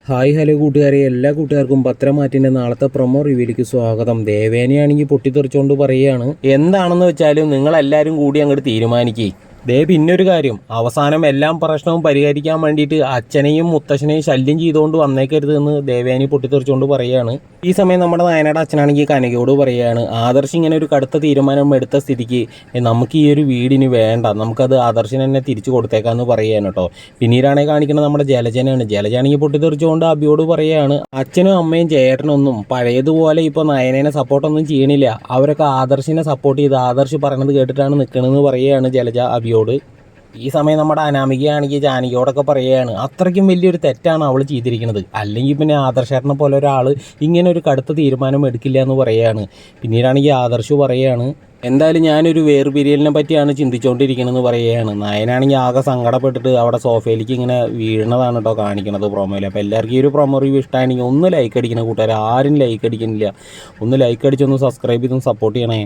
Hi hello കൂട്ടുകാരെ, എല്ലാ കൂട്ടുകാർക്കും പത്രമാറ്റിൻ്റെ നാളത്തെ പ്രൊമോ റിവ്യൂലേക്ക് സ്വാഗതം. ദേവേനയാണെങ്കിൽ പൊട്ടിത്തെറിച്ചുകൊണ്ട് പറയുകയാണ്, എന്താണെന്ന് വെച്ചാലും നിങ്ങളെല്ലാവരും കൂടി അങ്ങോട്ട് തീരുമാനിക്കേ. പിന്നൊരു കാര്യം, അവസാനം എല്ലാം പ്രശ്നവും പരിഹരിക്കാൻ വേണ്ടിയിട്ട് അച്ഛനെയും മുത്തശ്ശനെയും ശല്യം ചെയ്തുകൊണ്ട് വന്നേക്കരുത് എന്ന് ദേവേനി പൊട്ടിത്തെറിച്ചുകൊണ്ട് പറയുകയാണ്. ഈ സമയം നമ്മുടെ നായനയുടെ അച്ഛനാണെങ്കിൽ കനകയോട് പറയുകയാണ്, ആദർശ് ഇങ്ങനെ ഒരു കടുത്ത തീരുമാനം എടുത്ത സ്ഥിതിക്ക് നമുക്ക് ഈ ഒരു വീടിന് വേണ്ട, നമുക്കത് ആദർശിന് തന്നെ തിരിച്ചു കൊടുത്തേക്കാന്ന് പറയുകയാണ് കേട്ടോ. പിന്നീടാണെങ്കിൽ കാണിക്കുന്നത് നമ്മുടെ ജലജാണെങ്കിൽ പൊട്ടിത്തെറിച്ചുകൊണ്ട് അബിയോട് പറയുകയാണ്, അച്ഛനും അമ്മയും ചേട്ടനൊന്നും പഴയതുപോലെ ഇപ്പോൾ നയനേനെ സപ്പോർട്ടൊന്നും ചെയ്യണില്ല, അവരൊക്കെ ആദർശിനെ സപ്പോർട്ട് ചെയ്ത് ആദർശ് പറയണത് കേട്ടിട്ടാണ് നിൽക്കണമെന്ന് പറയുകയാണ് ജലജ അബിയോട്. ഈ സമയം നമ്മുടെ അനാമികയാണെങ്കിൽ ജാനകിയോടൊക്കെ പറയുകയാണ്, അത്രയ്ക്കും വലിയൊരു തെറ്റാണ് അവൾ ചെയ്തിരിക്കുന്നത്, അല്ലെങ്കിൽ പിന്നെ ആദർശേട്ടനെ പോലെ ഒരാൾ ഇങ്ങനെ ഒരു കടുത്ത തീരുമാനം എടുക്കില്ല എന്ന് പറയുകയാണ്. പിന്നീടാണെങ്കിൽ ആദർശ് പറയുകയാണ്, എന്തായാലും ഞാനൊരു വേർപിരിയലിനെ പറ്റിയാണ് ചിന്തിച്ചുകൊണ്ടിരിക്കണമെന്ന് പറയുകയാണ്. നയനാണെങ്കിൽ ആകെ സങ്കടപ്പെട്ടിട്ട് അവിടെ സോഫയിലേക്ക് ഇങ്ങനെ വീഴുന്നതാണ് കേട്ടോ കാണിക്കണത് പ്രൊമോയിൽ. അപ്പോൾ എല്ലാവർക്കും ഈ ഒരു പ്രൊമോ റിവ്യൂ ഇഷ്ടമാണെങ്കിൽ ഒന്ന് ലൈക്ക് അടിക്കണം കൂട്ടുകാർ, ആരും ലൈക്ക് അടിക്കുന്നില്ല, ഒന്ന് ലൈക്ക് അടിച്ചൊന്ന് സബ്സ്ക്രൈബ് ചെയ്തൊന്ന് സപ്പോർട്ട് ചെയ്യണേ.